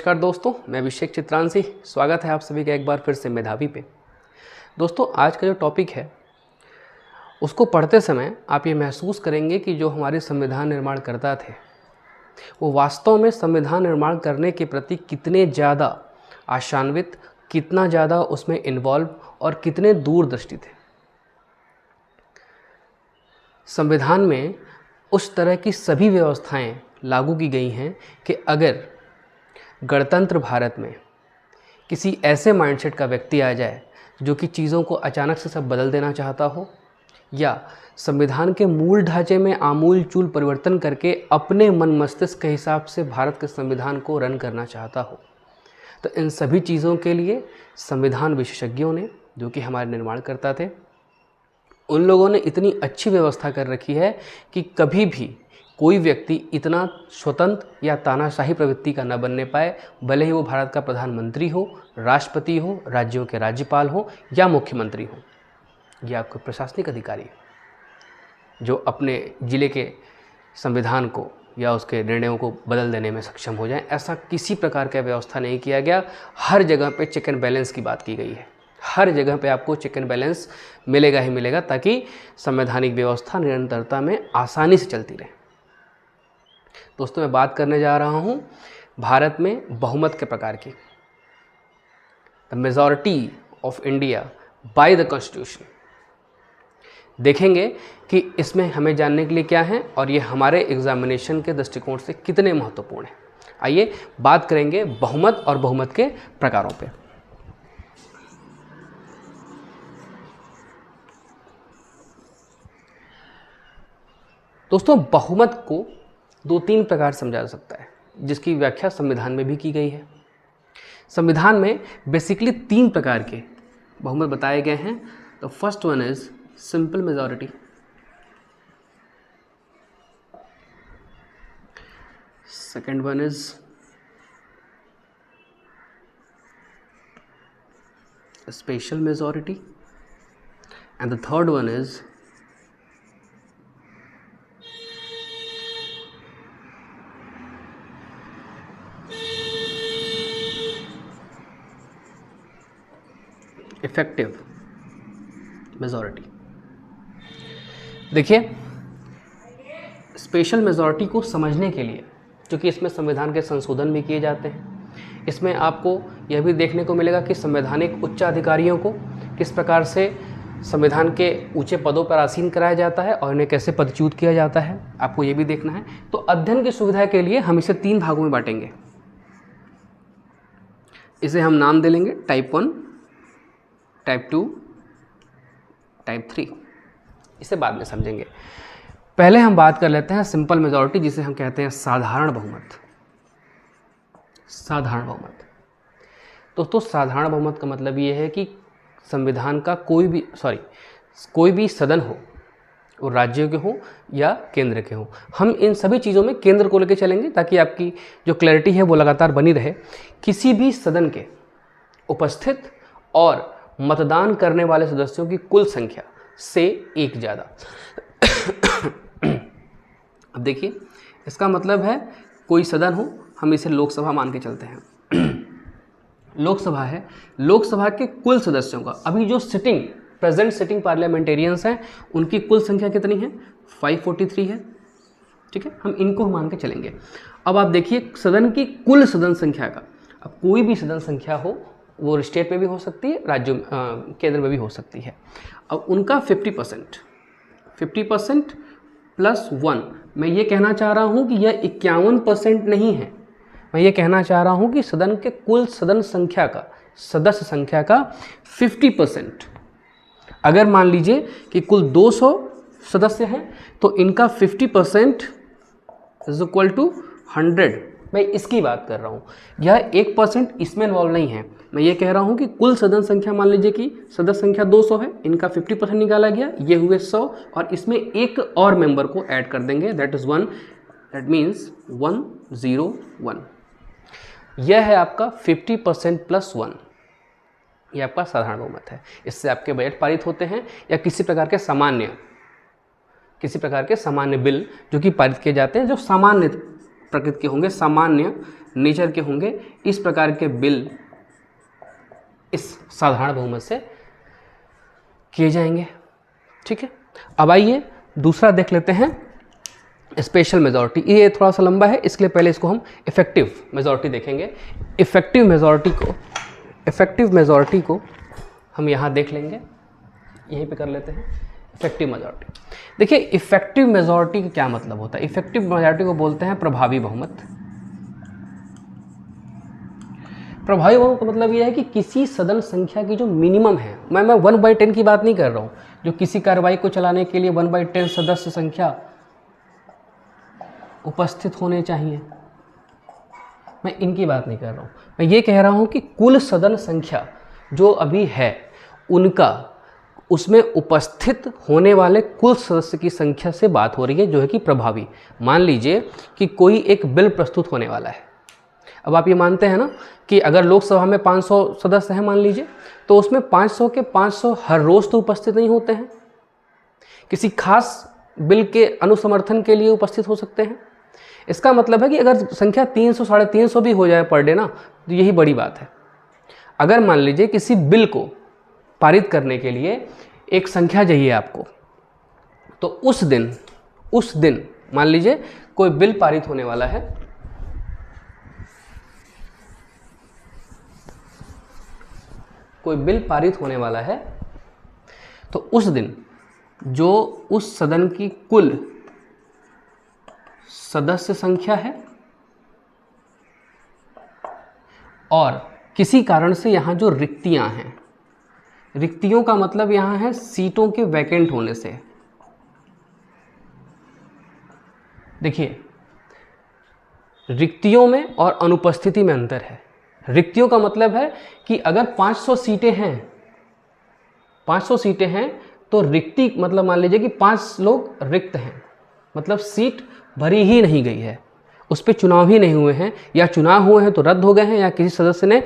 नमस्कार दोस्तों, मैं अभिषेक चित्रांशी। स्वागत है आप सभी का एक बार फिर से मेधावी पे। दोस्तों, आज का जो टॉपिक है उसको पढ़ते समय आप ये महसूस करेंगे कि जो हमारे संविधान निर्माणकर्ता थे वो वास्तव में संविधान निर्माण करने के प्रति कितने ज़्यादा आशान्वित, कितना ज़्यादा उसमें इन्वॉल्व और कितने दूरदृष्टि थे। संविधान में उस तरह की सभी व्यवस्थाएं लागू की गई हैं कि अगर गणतंत्र भारत में किसी ऐसे माइंडसेट का व्यक्ति आ जाए जो कि चीज़ों को अचानक से सब बदल देना चाहता हो या संविधान के मूल ढांचे में आमूल चूल परिवर्तन करके अपने मन मस्तिष्क के हिसाब से भारत के संविधान को रन करना चाहता हो, तो इन सभी चीज़ों के लिए संविधान विशेषज्ञों ने, जो कि हमारे निर्माणकर्ता थे, उन लोगों ने इतनी अच्छी व्यवस्था कर रखी है कि कभी भी कोई व्यक्ति इतना स्वतंत्र या तानाशाही प्रवृत्ति का न बनने पाए, भले ही वो भारत का प्रधानमंत्री हो, राष्ट्रपति हो, राज्यों के राज्यपाल हो या मुख्यमंत्री हो या कोई प्रशासनिक अधिकारी जो अपने ज़िले के संविधान को या उसके निर्णयों को बदल देने में सक्षम हो जाए। ऐसा किसी प्रकार का व्यवस्था नहीं किया गया। हर जगह पे चेक एंड बैलेंस की बात की गई है। हर जगह पे आपको चेक एंड बैलेंस मिलेगा ही मिलेगा, ताकि संवैधानिक व्यवस्था निरंतरता में आसानी से चलती रहे। दोस्तों, मैं बात करने जा रहा हूँ भारत में बहुमत के प्रकार की, the majority of India by the constitution. देखेंगे कि इसमें हमें जानने के लिए क्या है और ये हमारे एग्जामिनेशन के दृष्टिकोण से कितने महत्वपूर्ण हैं। आइए बात करेंगे बहुमत और बहुमत के प्रकारों पे। दोस्तों, बहुमत को दो तीन प्रकार समझा जा सकता है, जिसकी व्याख्या संविधान में भी की गई है। संविधान में बेसिकली तीन प्रकार के बहुमत बताए गए हैं। The first one is simple majority, second one is special majority and the third one is effective majority. देखिए, स्पेशल मेजॉरिटी को समझने के लिए, क्योंकि इसमें संविधान के संशोधन भी किए जाते हैं, इसमें आपको यह भी देखने को मिलेगा कि संवैधानिक उच्चाधिकारियों को किस प्रकार से संविधान के ऊंचे पदों पर आसीन कराया जाता है और इन्हें कैसे पदच्युत किया जाता है, आपको ये भी देखना है। तो अध्ययन की सुविधा के लिए हम इसे तीन भागों में बांटेंगे। इसे हम नाम दे लेंगे टाइप 1, टाइप 2, टाइप 3। इसे बाद में समझेंगे। पहले हम बात कर लेते हैं सिंपल मेजॉरिटी, जिसे हम कहते हैं साधारण बहुमत। साधारण बहुमत दोस्तों, साधारण बहुमत का मतलब ये है कि संविधान का कोई भी सदन हो, वो राज्यों के हो या केंद्र के हो। हम इन सभी चीज़ों में केंद्र को लेकर चलेंगे ताकि आपकी जो क्लैरिटी है वो लगातार बनी रहे। किसी भी सदन के उपस्थित और मतदान करने वाले सदस्यों की कुल संख्या से एक ज़्यादा। अब देखिए, इसका मतलब है कोई सदन हो, हम इसे लोकसभा मान के चलते हैं। लोकसभा है, लोकसभा के कुल सदस्यों का, अभी जो प्रेजेंट सिटिंग पार्लियामेंटेरियंस हैं, उनकी कुल संख्या कितनी है? 543 है। ठीक है, हम इनको मान के चलेंगे। अब आप देखिए सदन की कुल सदन संख्या का, अब कोई भी सदन संख्या हो, वो स्टेट में भी हो सकती है, राज्यों केंद्र में भी हो सकती है। अब उनका 50% प्लस 1, मैं ये कहना चाह रहा हूँ कि यह 51% नहीं है। मैं ये कहना चाह रहा हूँ कि सदन के कुल सदन संख्या का, सदस्य संख्या का 50%। अगर मान लीजिए कि कुल 200 सदस्य हैं तो इनका 50% इज इक्वल टू 100। मैं इसकी बात कर रहा हूँ, यह 1% इसमें इन्वॉल्व नहीं है। मैं ये कह रहा हूँ कि कुल सदन संख्या, मान लीजिए कि सदस्य संख्या 200 है, इनका 50% निकाला गया, ये हुए 100, और इसमें एक और मेंबर को ऐड कर देंगे, दैट इज़ 1, दैट मीन्स 101। यह है आपका 50% प्लस 1। यह आपका साधारण बहुमत है। इससे आपके बजट पारित होते हैं या किसी प्रकार के सामान्य बिल जो कि पारित किए जाते हैं, जो सामान्य प्रकृति के होंगे, सामान्य नेचर के होंगे, इस प्रकार के बिल इस साधारण बहुमत से किए जाएंगे। ठीक है, अब आइए दूसरा देख लेते हैं, स्पेशल मेजॉरिटी। ये थोड़ा सा लंबा है, इसके लिए पहले इसको हम इफेक्टिव मेजॉरिटी देखेंगे। इफेक्टिव मेजॉरिटी को हम यहाँ देख लेंगे, यहीं पे कर लेते हैं इफेक्टिव मेजॉरिटी। देखिए इफेक्टिव मेजॉरिटी का क्या मतलब होता है। इफेक्टिव मेजॉरिटी को बोलते हैं प्रभावी बहुमत। प्रभावी बहुमत का मतलब यह है कि किसी सदन संख्या की जो मिनिमम है, मैं 1/10 की बात नहीं कर रहा हूँ, जो किसी कार्रवाई को चलाने के लिए 1/10 सदस्य संख्या उपस्थित होने चाहिए, मैं इनकी बात नहीं कर रहा हूँ। मैं ये कह रहा हूँ कि कुल सदन संख्या जो अभी है उनका, उसमें उपस्थित होने वाले कुल सदस्य की संख्या से बात हो रही है, जो है कि प्रभावी। मान लीजिए कि कोई एक बिल प्रस्तुत होने वाला है। अब आप ये मानते हैं ना कि अगर लोकसभा में 500 सदस्य हैं मान लीजिए, तो उसमें 500 के 500 हर रोज़ तो उपस्थित नहीं होते हैं, किसी खास बिल के अनुसमर्थन के लिए उपस्थित हो सकते हैं। इसका मतलब है कि अगर संख्या 300 350 भी हो जाए पर डे ना, तो यही बड़ी बात है। अगर मान लीजिए किसी बिल को पारित करने के लिए एक संख्या चाहिए आपको, तो उस दिन मान लीजिए कोई बिल पारित होने वाला है, तो उस दिन जो उस सदन की कुल सदस्य संख्या है और किसी कारण से यहाँ जो रिक्तियां हैं, रिक्तियों का मतलब यहाँ है सीटों के वैकेंट होने से। देखिए रिक्तियों में और अनुपस्थिति में अंतर है। रिक्तियों का मतलब है कि अगर 500 सीटें हैं तो रिक्ति मतलब मान लीजिए कि 5 लोग रिक्त हैं, मतलब सीट भरी ही नहीं गई है, उस पर चुनाव ही नहीं हुए हैं, या चुनाव हुए हैं तो रद्द हो गए हैं, या किसी सदस्य ने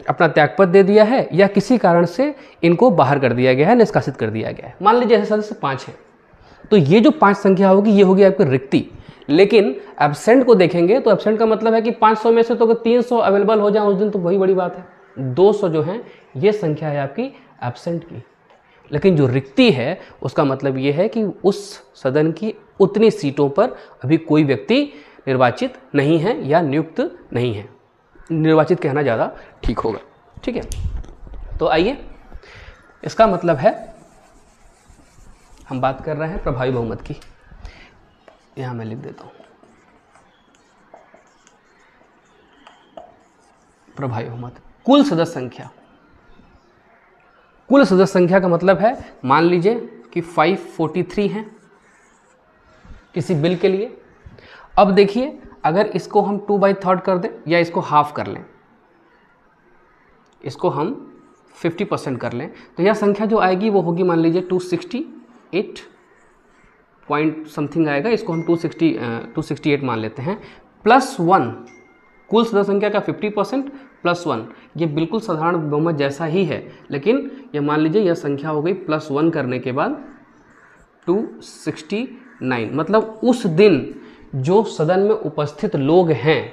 अपना त्यागपत्र दे दिया है, या किसी कारण से इनको बाहर कर दिया गया है, निष्कासित कर दिया गया है। मान लीजिए ऐसे सदस्य 5 हैं, तो ये जो 5 संख्या होगी ये होगी आपकी रिक्ति। लेकिन एब्सेंट को देखेंगे तो एब्सेंट का मतलब है कि 500 में से तो अगर 300 अवेलेबल हो जाए उस दिन तो वही बड़ी बात है। 200 जो है ये संख्या है आपकी एब्सेंट की। लेकिन जो रिक्ति है उसका मतलब ये है कि उस सदन की उतनी सीटों पर अभी कोई व्यक्ति निर्वाचित नहीं है या नियुक्त नहीं है। निर्वाचित कहना ज़्यादा ठीक होगा। ठीक है, तो आइए, इसका मतलब है हम बात कर रहे हैं प्रभावी बहुमत की। यहाँ मैं लिख देता हूँ प्रभावी बहुमत। कुल सदस्य संख्या, कुल सदस्य संख्या का मतलब है मान लीजिए कि 543 हैं किसी बिल के लिए। अब देखिए अगर इसको हम 2/3 कर दें या इसको हाफ कर लें, इसको हम 50% कर लें, तो यह संख्या जो आएगी वो होगी मान लीजिए 268 पॉइंट समथिंग आएगा। इसको हम 268 मान लेते हैं, +1 कुल सदस्य संख्या का 50% +1, ये बिल्कुल साधारण बहुमत जैसा ही है, लेकिन ये मान लीजिए यह संख्या हो गई +1 करने के बाद 269। मतलब उस दिन जो सदन में उपस्थित लोग हैं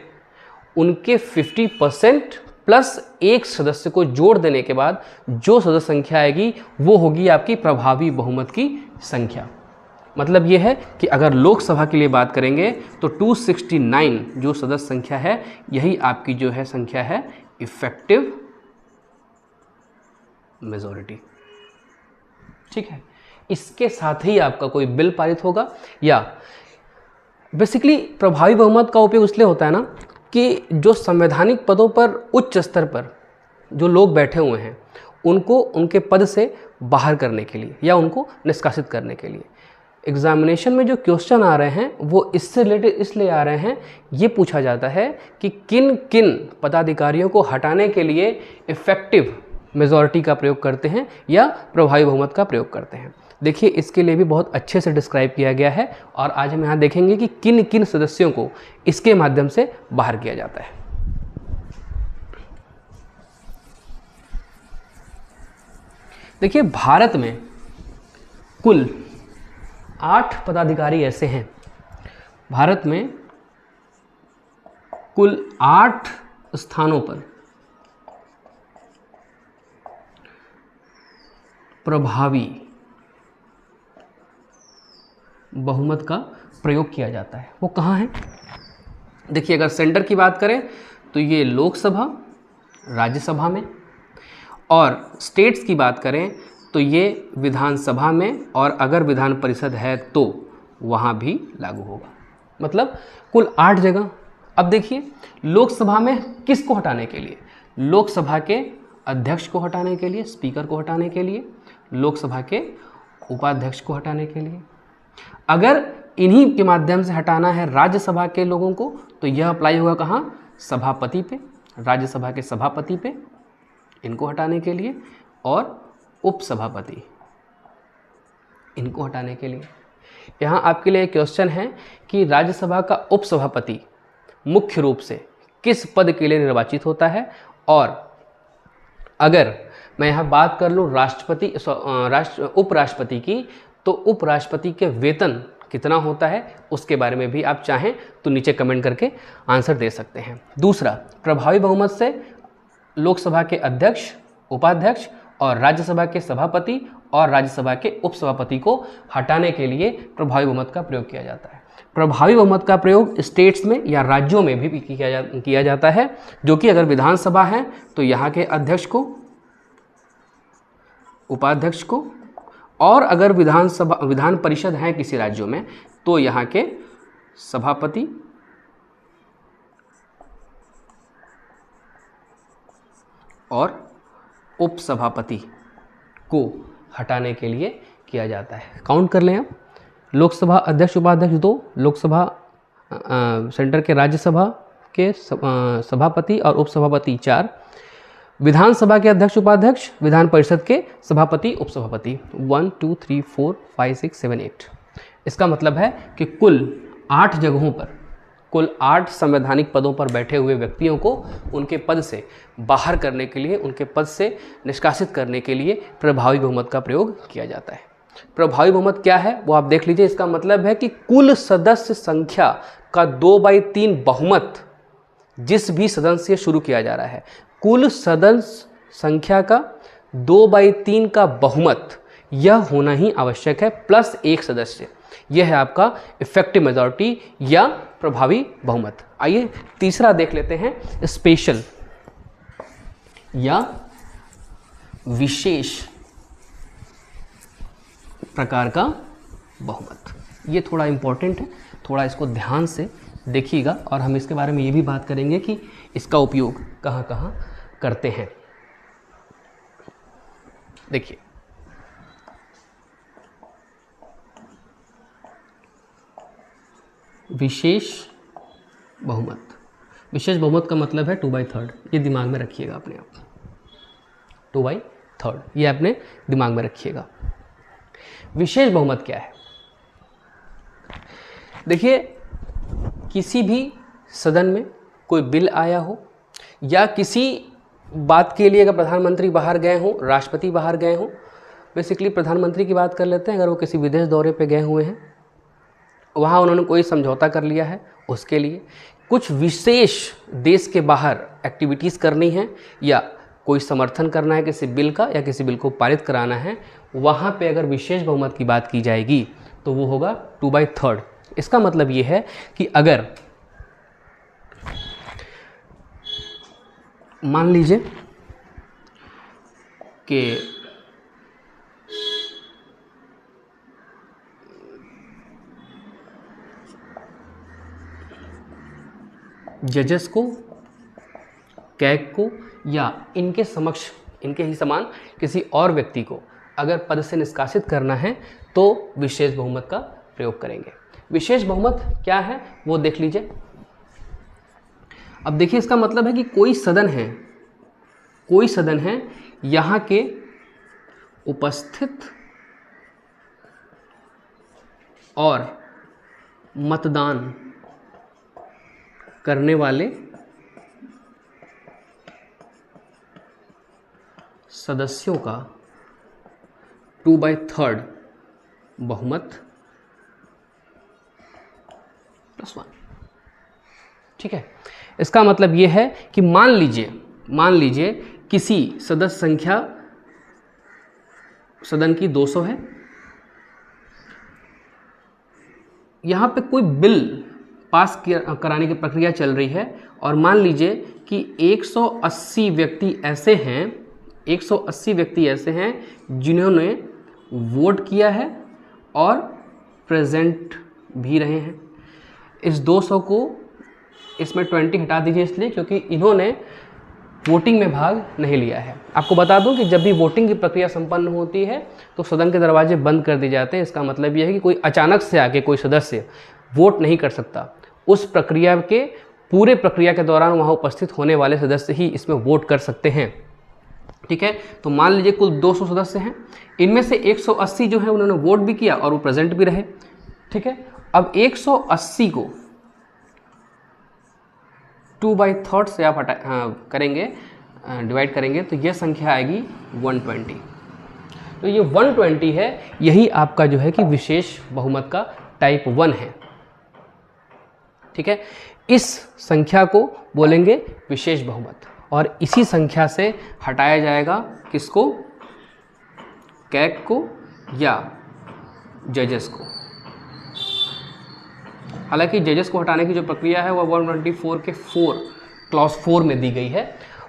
उनके 50% प्लस एक सदस्य को जोड़ देने के बाद जो सदस्य संख्या आएगी वो होगी आपकी प्रभावी बहुमत की संख्या। मतलब ये है कि अगर लोकसभा के लिए बात करेंगे तो 269 जो सदस्य संख्या है यही आपकी जो है संख्या है इफेक्टिव मेजॉरिटी। ठीक है, इसके साथ ही आपका कोई बिल पारित होगा, या बेसिकली प्रभावी बहुमत का उपयोग इसलिए होता है ना कि जो संवैधानिक पदों पर उच्च स्तर पर जो लोग बैठे हुए हैं उनको उनके पद से बाहर करने के लिए या उनको निष्कासित करने के लिए एग्जामिनेशन में जो क्वेश्चन आ रहे हैं वो इससे रिलेटेड इसलिए आ रहे हैं। ये पूछा जाता है कि किन किन पदाधिकारियों को हटाने के लिए इफेक्टिव मेजॉरिटी का प्रयोग करते हैं या प्रभावी बहुमत का प्रयोग करते हैं। देखिए इसके लिए भी बहुत अच्छे से डिस्क्राइब किया गया है और आज हम यहाँ देखेंगे कि किन किन सदस्यों को इसके माध्यम से बाहर किया जाता है। देखिए भारत में कुल 8 पदाधिकारी ऐसे हैं। भारत में कुल 8 स्थानों पर प्रभावी बहुमत का प्रयोग किया जाता है। वो कहाँ है? देखिए, अगर सेंटर की बात करें तो ये लोकसभा, राज्यसभा में, और स्टेट्स की बात करें तो ये विधानसभा में, और अगर विधान परिषद है तो वहाँ भी लागू होगा। मतलब कुल 8 जगह। अब देखिए, लोकसभा में किसको हटाने के लिए? लोकसभा के अध्यक्ष को हटाने के लिए, स्पीकर को हटाने के लिए, लोकसभा के उपाध्यक्ष को हटाने के लिए। अगर इन्हीं के माध्यम से हटाना है राज्यसभा के लोगों को तो यह अप्लाई होगा कहाँ? सभापति पे, राज्यसभा के सभापति पे, इनको हटाने के लिए, और उपसभापति, इनको हटाने के लिए। यहाँ आपके लिए एक क्वेश्चन है कि राज्यसभा का उपसभापति मुख्य रूप से किस पद के लिए निर्वाचित होता है, और अगर मैं यहाँ बात कर लूँ उपराष्ट्रपति की, तो उपराष्ट्रपति के वेतन कितना होता है उसके बारे में भी आप चाहें तो नीचे कमेंट करके आंसर दे सकते हैं। दूसरा, प्रभावी बहुमत से लोकसभा के अध्यक्ष, उपाध्यक्ष और राज्यसभा के सभापति और राज्यसभा के उपसभापति को हटाने के लिए प्रभावी बहुमत का प्रयोग किया जाता है। प्रभावी बहुमत का प्रयोग स्टेट्स में या राज्यों में भी किया जाता है, जो कि अगर विधानसभा है तो यहाँ के अध्यक्ष को, उपाध्यक्ष को, और अगर विधान परिषद है किसी राज्यों में तो यहाँ के सभापति और उपसभापति को हटाने के लिए किया जाता है। काउंट कर लें आप। लोकसभा अध्यक्ष, उपाध्यक्ष 2, लोकसभा सेंटर के राज्यसभा के सभापति और उपसभापति 4, विधानसभा के अध्यक्ष, उपाध्यक्ष, विधान परिषद के सभापति, उपसभापति 1 2 3 4 5 6 7 8। इसका मतलब है कि कुल 8 जगहों पर, कुल 8 संवैधानिक पदों पर बैठे हुए व्यक्तियों को उनके पद से बाहर करने के लिए, उनके पद से निष्कासित करने के लिए प्रभावी बहुमत का प्रयोग किया जाता है। प्रभावी बहुमत क्या है वो आप देख लीजिए। इसका मतलब है कि कुल सदस्य संख्या का 2/3 बहुमत जिस भी सदन से शुरू किया जा रहा है, कुल सदस्य संख्या का 2/3 का बहुमत यह होना ही आवश्यक है, प्लस एक सदस्य। यह है आपका इफेक्टिव मेजॉरिटी या प्रभावी बहुमत। आइए तीसरा देख लेते हैं, स्पेशल या विशेष प्रकार का बहुमत। ये थोड़ा इम्पोर्टेंट है, थोड़ा इसको ध्यान से देखिएगा, और हम इसके बारे में ये भी बात करेंगे कि इसका उपयोग कहाँ कहाँ करते हैं। देखिए, विशेष बहुमत। विशेष बहुमत का मतलब है 2/3। ये दिमाग में रखिएगा अपने आप, 2/3 ये अपने दिमाग में रखिएगा। विशेष बहुमत क्या है? देखिए, किसी भी सदन में कोई बिल आया हो या किसी बात के लिए अगर प्रधानमंत्री बाहर गए हों, राष्ट्रपति बाहर गए हों, बेसिकली प्रधानमंत्री की बात कर लेते हैं। अगर वो किसी विदेश दौरे पे गए हुए हैं, वहाँ उन्होंने कोई समझौता कर लिया है, उसके लिए कुछ विशेष देश के बाहर एक्टिविटीज़ करनी है या कोई समर्थन करना है किसी बिल का या किसी बिल को पारित कराना है, वहाँ पे अगर विशेष बहुमत की बात की जाएगी तो वो होगा 2/3। इसका मतलब ये है कि अगर मान लीजिए कि जजेस को, कैग को या इनके समक्ष, इनके ही समान किसी और व्यक्ति को अगर पद से निष्कासित करना है तो विशेष बहुमत का प्रयोग करेंगे। विशेष बहुमत क्या है वो देख लीजिए। अब देखिए, इसका मतलब है कि कोई सदन है, यहाँ के उपस्थित और मतदान करने वाले सदस्यों का 2/3 बहुमत +1। ठीक है, इसका मतलब ये है कि मान लीजिए किसी सदस्य संख्या सदन की 200 है, यहाँ पे कोई बिल पास कराने की प्रक्रिया चल रही है और मान लीजिए कि 180 व्यक्ति ऐसे हैं जिन्होंने वोट किया है और प्रेजेंट भी रहे हैं। इस 200 को इसमें 20 हटा दीजिए इसलिए क्योंकि इन्होंने वोटिंग में भाग नहीं लिया है। आपको बता दूं कि जब भी वोटिंग की प्रक्रिया संपन्न होती है तो सदन के दरवाजे बंद कर दिए जाते हैं। इसका मतलब यह है कि कोई अचानक से आके कोई सदस्य वोट नहीं कर सकता। उस प्रक्रिया के पूरे प्रक्रिया के दौरान वहाँ उपस्थित होने वाले सदस्य ही इसमें वोट कर सकते हैं। ठीक है, तो मान लीजिए कुल 200 सदस्य हैं, इनमें से 180 जो है उन्होंने वोट भी किया और वो प्रेजेंट भी रहे। ठीक है, अब 180 को 2/3 से आप करेंगे, डिवाइड करेंगे तो यह संख्या आएगी 120। तो ये 120 है, यही आपका जो है कि विशेष बहुमत का टाइप 1 है। ठीक है, इस संख्या को बोलेंगे विशेष बहुमत और इसी संख्या से हटाया जाएगा किसको, कैग को या जजेस को। हालांकि जजेस को हटाने की जो प्रक्रिया है वह 124 के क्लॉज 4 में दी गई है,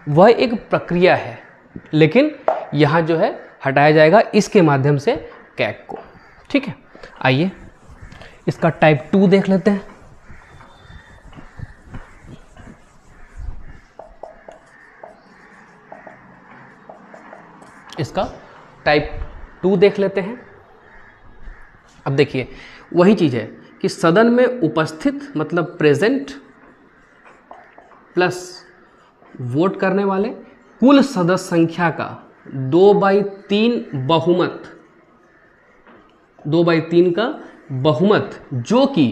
वह एक प्रक्रिया है, लेकिन यहाँ जो है हटाया जाएगा इसके माध्यम से कैग को। ठीक है, आइए इसका टाइप 2 देख लेते हैं। इसका टाइप 2 देख लेते हैं। अब देखिए वही चीज़ है कि सदन में उपस्थित मतलब प्रेजेंट प्लस वोट करने वाले कुल सदस्य संख्या का 2/3 बहुमत, 2/3 का बहुमत जो कि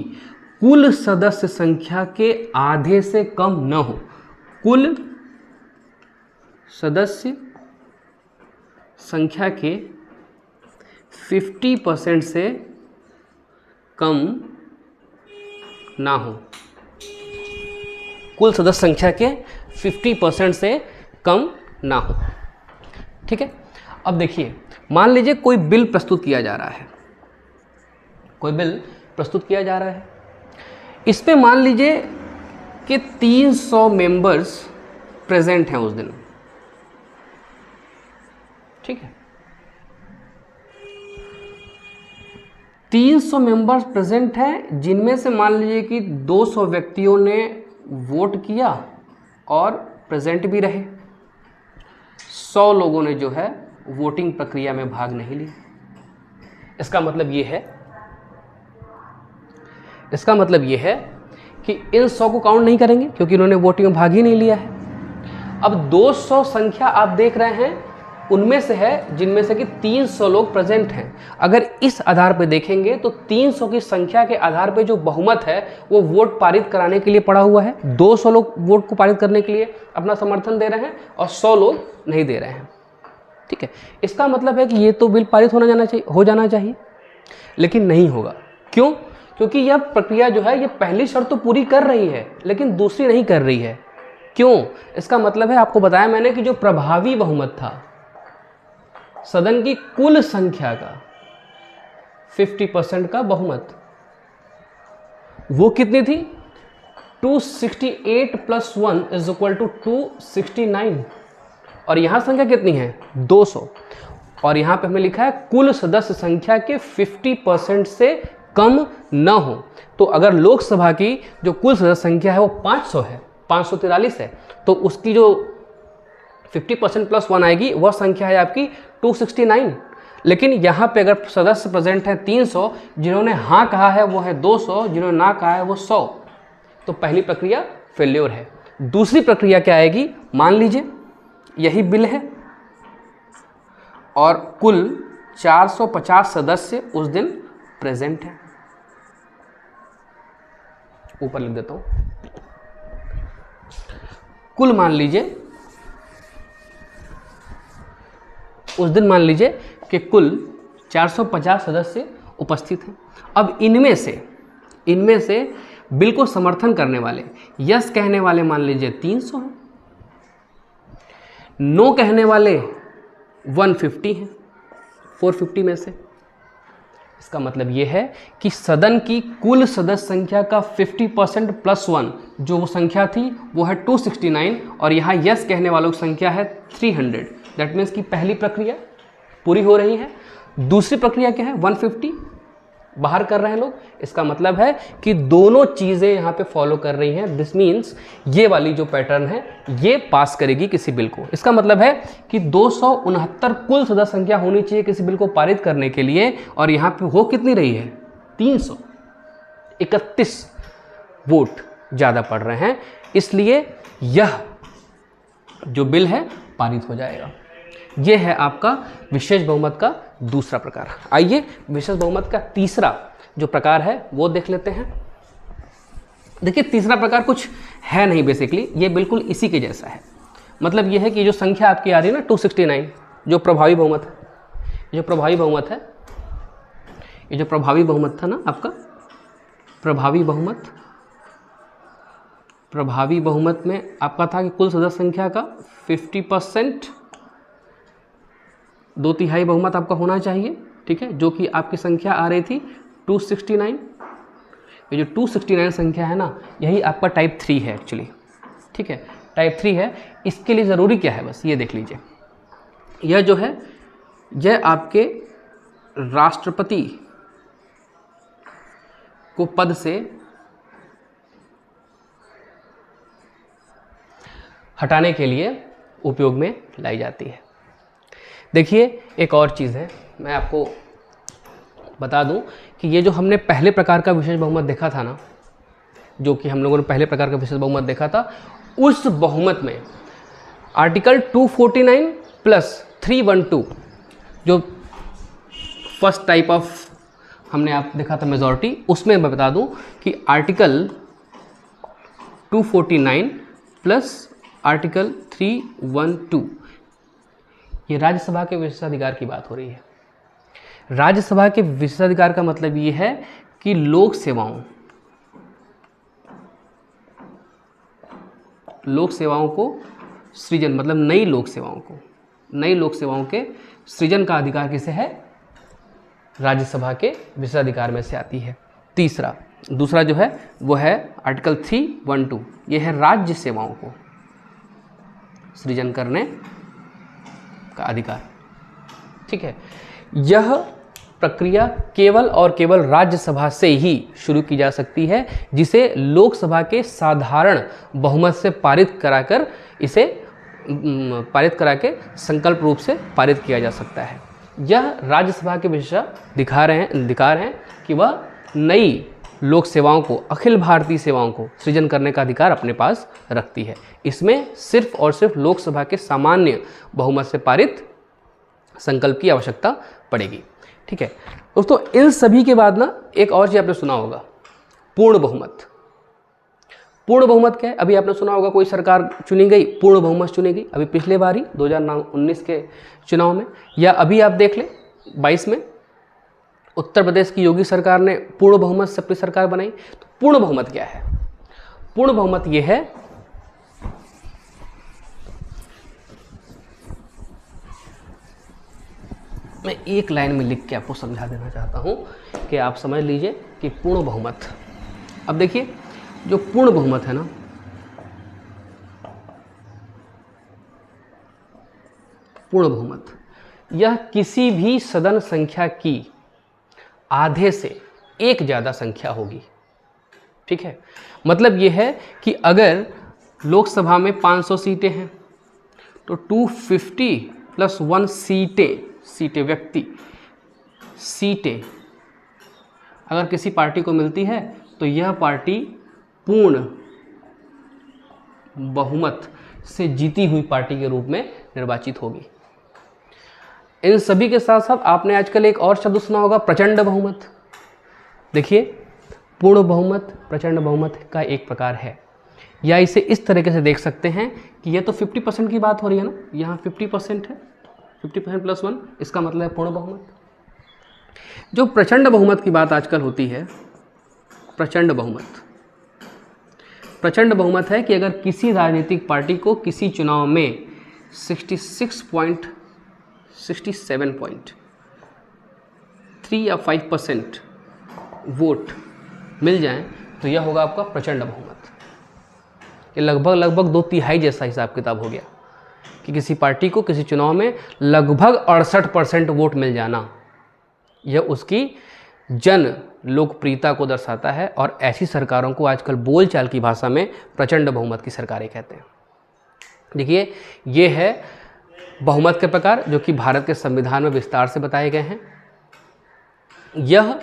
कुल सदस्य संख्या के आधे से कम न हो। कुल सदस्य संख्या के 50% से कम ना हो। कुल सदस्य संख्या के 50% से कम ना हो। ठीक है, अब देखिए मान लीजिए कोई बिल प्रस्तुत किया जा रहा है, इस पे मान लीजिए कि 300 मेंबर्स प्रेजेंट हैं उस दिन। ठीक है, 300 मेंबर्स प्रेजेंट हैं जिनमें से मान लीजिए कि 200 व्यक्तियों ने वोट किया और प्रेजेंट भी रहे। 100 लोगों ने जो है वोटिंग प्रक्रिया में भाग नहीं लिया। इसका मतलब ये है कि इन 100 को काउंट नहीं करेंगे क्योंकि इन्होंने वोटिंग में भाग ही नहीं लिया है। अब 200 संख्या आप देख रहे हैं उनमें से है जिनमें से कि 300 लोग प्रेजेंट हैं। अगर इस आधार पर देखेंगे तो 300 की संख्या के आधार पर जो बहुमत है वो वोट पारित कराने के लिए पड़ा हुआ है। 200 लोग वोट को पारित करने के लिए अपना समर्थन दे रहे हैं और 100 लोग नहीं दे रहे हैं। ठीक है, इसका मतलब है कि ये तो बिल पारित हो जाना चाहिए, लेकिन नहीं होगा। क्यों? क्योंकि यह प्रक्रिया जो है ये पहली शर्त तो पूरी कर रही है लेकिन दूसरी नहीं कर रही है। क्यों? इसका मतलब है, आपको बताया मैंने कि जो प्रभावी बहुमत था सदन की कुल संख्या का 50% का बहुमत, वो कितनी थी? 268 + 1 = 269। और यहां संख्या कितनी है? 200। और यहां पे हमें लिखा है कुल सदस्य संख्या के 50% से कम न हो। तो अगर लोकसभा की जो कुल सदस्य संख्या है वो 500 है, 543 है, तो उसकी जो 50% + 1 आएगी वह संख्या है आपकी 269। लेकिन यहाँ पे अगर सदस्य प्रेजेंट हैं 300, जिन्होंने हाँ कहा है वो है 200, जिन्होंने ना कहा है वो 100, तो पहली प्रक्रिया फेल्योर है। दूसरी प्रक्रिया क्या आएगी? मान लीजिए यही बिल है और कुल 450 सदस्य उस दिन प्रेजेंट हैं। ऊपर लिख देता हूँ। कुल मान लीजिए उस दिन मान लीजिए कि कुल 450 सदस्य उपस्थित हैं। अब इनमें से बिल को समर्थन करने वाले, यस कहने वाले मान लीजिए 300 हैं, नो कहने वाले 150 हैं 450 में से। इसका मतलब यह है कि सदन की कुल सदस्य संख्या का 50% प्लस 1 जो वो संख्या थी वो है 269 और यहाँ यस कहने वालों की संख्या है 300। दैट मीन्स कि पहली प्रक्रिया पूरी हो रही है। दूसरी प्रक्रिया क्या है, 150 बाहर कर रहे हैं लोग। इसका मतलब है कि दोनों चीज़ें यहाँ पे फॉलो कर रही हैं। दिस मीन्स ये वाली जो पैटर्न है ये पास करेगी किसी बिल को। इसका मतलब है कि 269 कुल सदस्य संख्या होनी चाहिए किसी बिल को पारित करने के लिए, और यहाँ पे हो कितनी रही है, 331 वोट ज़्यादा पड़ रहे हैं, इसलिए यह जो बिल है पारित हो जाएगा। यह है आपका विशेष बहुमत का दूसरा प्रकार। आइए विशेष बहुमत का तीसरा जो प्रकार है वो देख लेते हैं। देखिए तीसरा प्रकार कुछ है नहीं, बेसिकली ये बिल्कुल इसी के जैसा है। मतलब ये है कि जो संख्या आपकी आ रही है ना 269, जो प्रभावी बहुमत है, जो प्रभावी बहुमत है, ये जो प्रभावी बहुमत था ना आपका, प्रभावी बहुमत में आपका था कि कुल सदस्य संख्या का 50% 2/3 बहुमत आपका होना चाहिए, ठीक है, जो कि आपकी संख्या आ रही थी 269। ये जो 269 संख्या है ना, यही आपका टाइप 3 है एक्चुअली, ठीक है, टाइप 3 है। इसके लिए ज़रूरी क्या है, बस ये देख लीजिए। यह जो है यह आपके राष्ट्रपति को पद से हटाने के लिए उपयोग में लाई जाती है। देखिए एक और चीज़ है, मैं आपको बता दूं कि ये जो हमने पहले प्रकार का विशेष बहुमत देखा था ना, जो कि हम लोगों ने पहले प्रकार का विशेष बहुमत देखा था, उस बहुमत में आर्टिकल 249 प्लस 312 जो फर्स्ट टाइप ऑफ हमने आप देखा था मेजॉरिटी, उसमें मैं बता दूं कि आर्टिकल 249 प्लस आर्टिकल 312 ये राज्यसभा के विशेषाधिकार की बात हो रही है। राज्यसभा के विशेषाधिकार का मतलब ये है कि लोक सेवाओं को सृजन, मतलब नई लोक सेवाओं के सृजन का अधिकार किसे है, राज्यसभा के विशेषाधिकार में से आती है। दूसरा जो है वो है आर्टिकल 312, ये है राज्य सेवाओं को सृजन करने का अधिकार, ठीक है। यह प्रक्रिया केवल और केवल राज्यसभा से ही शुरू की जा सकती है, जिसे लोकसभा के साधारण बहुमत से पारित करा के संकल्प रूप से पारित किया जा सकता है। यह राज्यसभा के विशेषाधिकार हैं कि वह नई लोक सेवाओं को, अखिल भारतीय सेवाओं को सृजन करने का अधिकार अपने पास रखती है। इसमें सिर्फ और सिर्फ लोकसभा के सामान्य बहुमत से पारित संकल्प की आवश्यकता पड़ेगी, ठीक है दोस्तों। इन सभी के बाद ना एक और चीज आपने सुना होगा, पूर्ण बहुमत। पूर्ण बहुमत क्या है, अभी आपने सुना होगा कोई सरकार चुनी गई, पूर्ण बहुमत चुनी गई, अभी पिछले बार ही 2019 के चुनाव में, या अभी आप देख लें 22 में उत्तर प्रदेश की योगी सरकार ने पूर्ण बहुमत से अपनी सरकार बनाई। तो पूर्ण बहुमत क्या है, पूर्ण बहुमत यह है मैं एक लाइन में लिख के आपको समझा देना चाहता हूं कि आप समझ लीजिए कि पूर्ण बहुमत। अब देखिए जो पूर्ण बहुमत है ना, पूर्ण बहुमत यह किसी भी सदन संख्या की आधे से एक ज़्यादा संख्या होगी, ठीक है। मतलब यह है कि अगर लोकसभा में 500 सीटें हैं तो 250 प्लस 1 सीटें अगर किसी पार्टी को मिलती है तो यह पार्टी पूर्ण बहुमत से जीती हुई पार्टी के रूप में निर्वाचित होगी। इन सभी के साथ साथ आपने आजकल एक और शब्द सुना होगा, प्रचंड बहुमत। देखिए पूर्ण बहुमत प्रचंड बहुमत का एक प्रकार है, या इसे इस तरीके से देख सकते हैं कि यह तो 50% की बात हो रही है ना, यहाँ 50% है, 50% प्लस 1, इसका मतलब है पूर्ण बहुमत। जो प्रचंड बहुमत की बात आजकल होती है, प्रचंड बहुमत प्रचंड बहुमत है कि अगर किसी राजनीतिक पार्टी को किसी चुनाव में 67.3 या 5% वोट मिल जाएं तो यह होगा आपका प्रचंड बहुमत। ये लगभग 2/3 जैसा हिसाब किताब हो गया कि किसी पार्टी को किसी चुनाव में लगभग 68% वोट मिल जाना, यह उसकी जन लोकप्रियता को दर्शाता है। और ऐसी सरकारों को आजकल बोलचाल की भाषा में प्रचंड बहुमत की सरकारें कहते हैं। देखिए, ये है बहुमत के प्रकार जो कि भारत के संविधान में विस्तार से बताए गए हैं। यह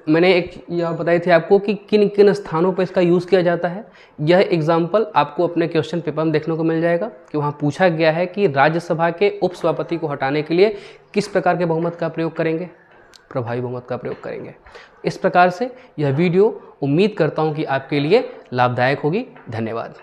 मैंने यह बताई थी आपको कि किन किन स्थानों पर इसका यूज़ किया जाता है। यह एग्जाम्पल आपको अपने क्वेश्चन पेपर में देखने को मिल जाएगा कि वहाँ पूछा गया है कि राज्यसभा के उपसभापति को हटाने के लिए किस प्रकार के बहुमत का प्रयोग करेंगे, प्रभावी बहुमत का प्रयोग करेंगे। इस प्रकार से यह वीडियो उम्मीद करता हूँ कि आपके लिए लाभदायक होगी। धन्यवाद।